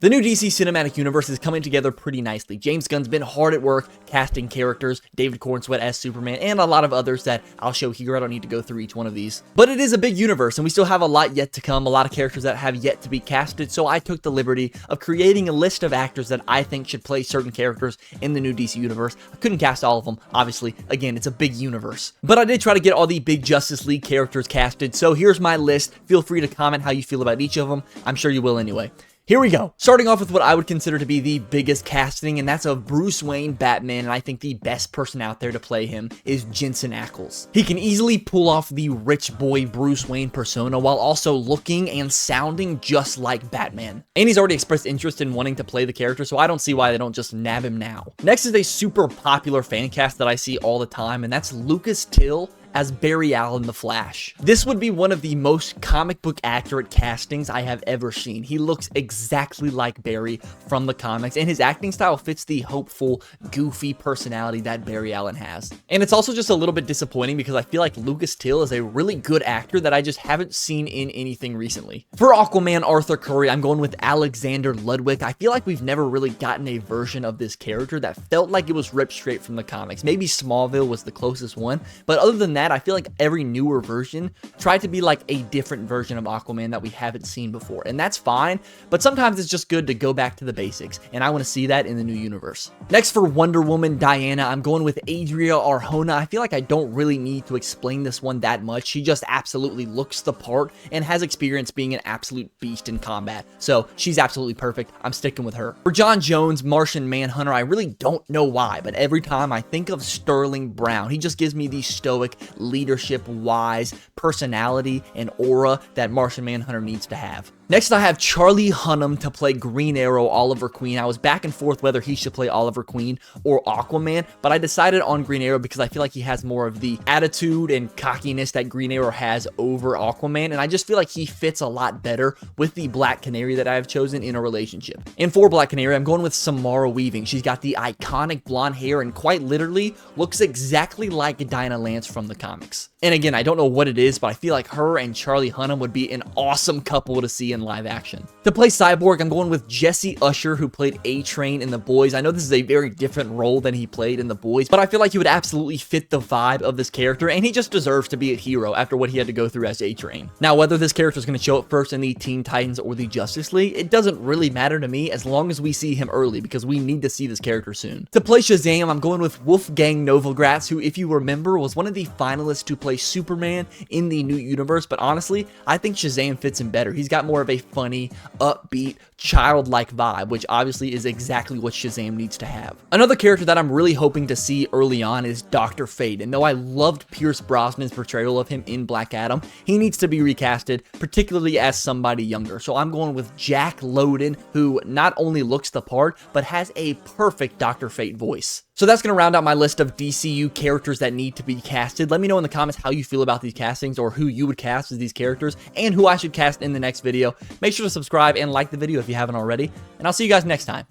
The new DC Cinematic Universe is coming together pretty nicely. James Gunn's been hard at work casting characters, David Cornsweet as Superman, and a lot of others that I'll show here. I don't need to go through each one of these. But it is a big universe, and we still have a lot yet to come, a lot of characters that have yet to be casted, so I took the liberty of creating a list of actors that I think should play certain characters in the new DC Universe. I couldn't cast all of them, obviously. Again, it's a big universe. But I did try to get all the big Justice League characters casted, so here's my list. Feel free to comment how you feel about each of them. I'm sure you will anyway. Here we go. Starting off with what I would consider to be the biggest casting, and that's of Bruce Wayne Batman, and I think the best person out there to play him is Jensen Ackles. He can easily pull off the rich boy Bruce Wayne persona while also looking and sounding just like Batman. And he's already expressed interest in wanting to play the character, so I don't see why they don't just nab him now. Next is a super popular fan cast that I see all the time, and that's Lucas Till as Barry Allen the Flash. This would be one of the most comic book accurate castings I have ever seen. He looks exactly like Barry from the comics, and his acting style fits the hopeful, goofy personality that Barry Allen has. And it's also just a little bit disappointing because I feel like Lucas Till is a really good actor that I just haven't seen in anything recently. For Aquaman Arthur Curry, I'm going with Alexander Ludwig. I feel like we've never really gotten a version of this character that felt like it was ripped straight from the comics. Maybe Smallville was the closest one, but other than that, I feel like every newer version tried to be like a different version of Aquaman that we haven't seen before, and that's fine, but sometimes it's just good to go back to the basics, and I want to see that in the new universe. Next, for Wonder Woman Diana, I'm going with Adria Arjona. I feel like I don't really need to explain this one that much. She just absolutely looks the part and has experience being an absolute beast in combat, so she's absolutely perfect. I'm sticking with her. For John Jones, Martian Manhunter, I really don't know why, but every time I think of Sterling Brown, he just gives me the stoic, leadership, wise personality, and aura that Martian Manhunter needs to have. Next, I have Charlie Hunnam to play Green Arrow Oliver Queen. I was back and forth whether he should play Oliver Queen or Aquaman, but I decided on Green Arrow because I feel like he has more of the attitude and cockiness that Green Arrow has over Aquaman, and I just feel like he fits a lot better with the Black Canary that I have chosen in a relationship. And for Black Canary, I'm going with Samara Weaving. She's got the iconic blonde hair and quite literally looks exactly like Dinah Lance from the comics. And again, I don't know what it is, but I feel like her and Charlie Hunnam would be an awesome couple to see in live action. To play Cyborg, I'm going with Jesse Usher, who played A-Train in The Boys. I know this is a very different role than he played in The Boys, but I feel like he would absolutely fit the vibe of this character, and he just deserves to be a hero after what he had to go through as A-Train. Now, whether this character is going to show up first in the Teen Titans or the Justice League, it doesn't really matter to me as long as we see him early, because we need to see this character soon. To play Shazam, I'm going with Wolfgang Novogratz, who, if you remember, was one of the finalists to play Superman in the new universe, but honestly, I think Shazam fits him better. He's got more of a funny, upbeat, childlike vibe, which obviously is exactly what Shazam needs to have. Another character that I'm really hoping to see early on is Dr. Fate, and though I loved Pierce Brosnan's portrayal of him in Black Adam, he needs to be recasted, particularly as somebody younger. So I'm going with Jack Lowden, who not only looks the part, but has a perfect Dr. Fate voice. So that's going to round out my list of DCU characters that need to be casted. Let me know in the comments how you feel about these castings, or who you would cast as these characters, and who I should cast in the next video. Make sure to subscribe and like the video if you haven't already, and I'll see you guys next time.